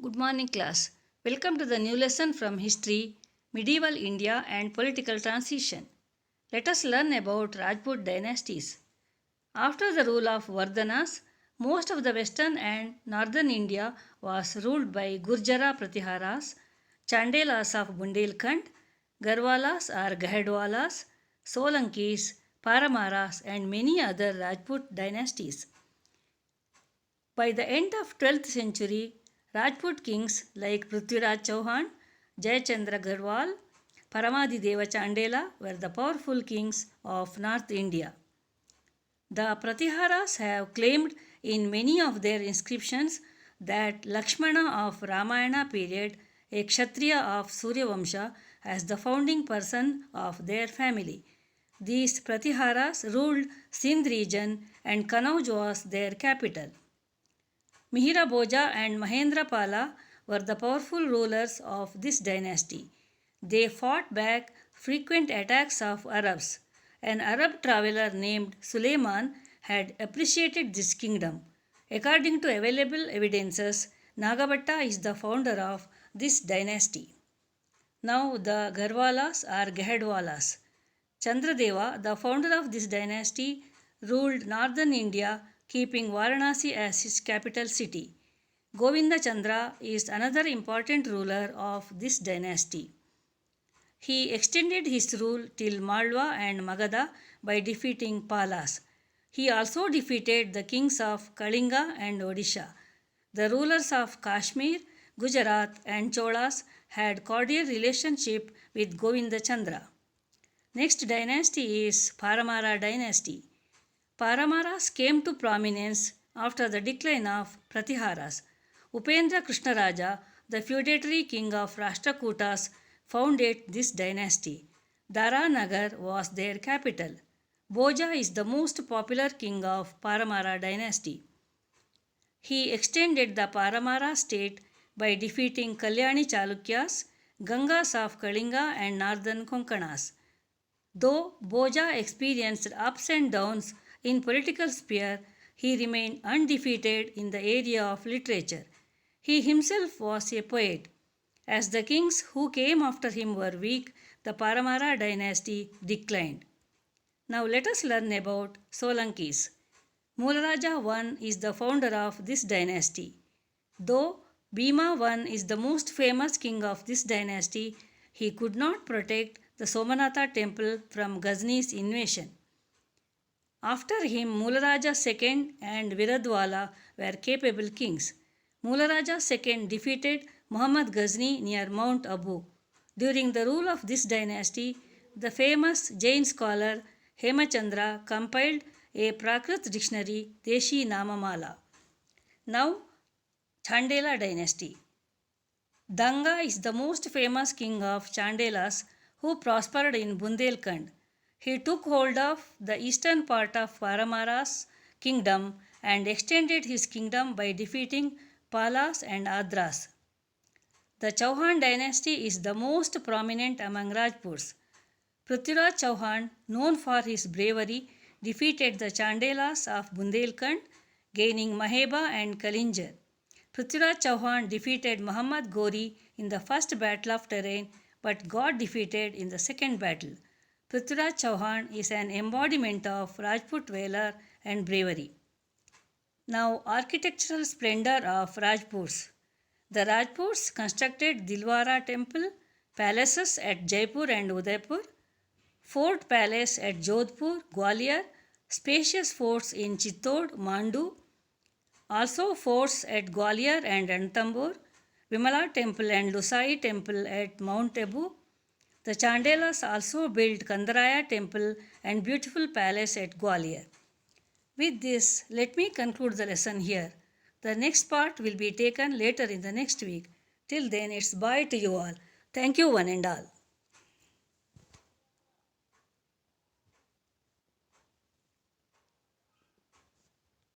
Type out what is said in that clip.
Good morning, class. Welcome to the new lesson from History, Medieval India and Political Transition. Let us learn about Rajput dynasties. After the rule of Vardhanas, most of the western and northern India was ruled by Gurjara Pratiharas, Chandelas of Bundelkhand, Garwalas or Gahadwalas, Solankis, Paramaras, and many other Rajput dynasties. By the end of 12th century, Rajput kings like Prithviraj Chauhan, Jayachandra Garhwal, Paramadideva Chandela were the powerful kings of North India. The Pratiharas have claimed in many of their inscriptions that Lakshmana of Ramayana period, a Kshatriya of Suryavamsha, as the founding person of their family. These Pratiharas ruled Sindh region and Kanauj was their capital. Mihira Bhoja and Mahendra Pala were the powerful rulers of this dynasty. They fought back frequent attacks of Arabs. An Arab traveler named Suleiman had appreciated this kingdom. According to available evidences, Nagabhatta is the founder of this dynasty. Now the Garhwalas are Gahadwalas. Chandradeva, the founder of this dynasty, ruled northern India, keeping Varanasi as his capital city. Govinda Chandra is another important ruler of this dynasty. He extended his rule till Malwa and Magadha by defeating Palas. He also defeated the kings of Kalinga and Odisha. The rulers of Kashmir, Gujarat and Cholas had cordial relationship with Govinda Chandra. Next dynasty is Paramara dynasty. Paramaras came to prominence after the decline of Pratiharas. Upendra Krishnaraja, the feudatory king of Rashtrakutas, founded this dynasty. Daranagar was their capital. Bhoja is the most popular king of Paramara dynasty. He extended the Paramara state by defeating Kalyani Chalukyas, Gangas of Kalinga and northern Konkanas. Though Bhoja experienced ups and downs in political sphere, he remained undefeated in the area of literature. He himself was a poet. As the kings who came after him were weak, the Paramara dynasty declined. Now let us learn about Solankis. Mularaja I is the founder of this dynasty. Though Bhima I is the most famous king of this dynasty, he could not protect the Somanatha temple from Ghazni's invasion. After him, Mularaja II and Viradwala were capable kings. Mularaja II defeated Muhammad Ghazni near Mount Abu. During the rule of this dynasty, the famous Jain scholar Hemachandra compiled a Prakrit dictionary, Deshi Namamala. Now, Chandela dynasty. Danga is the most famous king of Chandelas who prospered in Bundelkhand. He took hold of the eastern part of Paramara's kingdom and extended his kingdom by defeating Palas and Adras. The Chauhan dynasty is the most prominent among Rajputs. Prithviraj Chauhan, known for his bravery, defeated the Chandelas of Bundelkhand, gaining Maheba and Kalinjar. Prithviraj Chauhan defeated Muhammad Ghori in the first battle of Terrain but got defeated in the second battle. Prithviraj Chauhan is an embodiment of Rajput valor and bravery. Now, architectural splendor of Rajputs. The Rajputs constructed Dilwara temple, palaces at Jaipur and Udaipur, fort palace at Jodhpur, Gwalior, spacious forts in Chittor, Mandu, also forts at Gwalior and Ranthambore, Vimala temple and Lusai temple at Mount Abu. The Chandelas also built Kandaraya temple and beautiful palace at Gwalior. With this, let me conclude the lesson here. The next part will be taken later in the next week. Till then, it's bye to you all. Thank you one and all.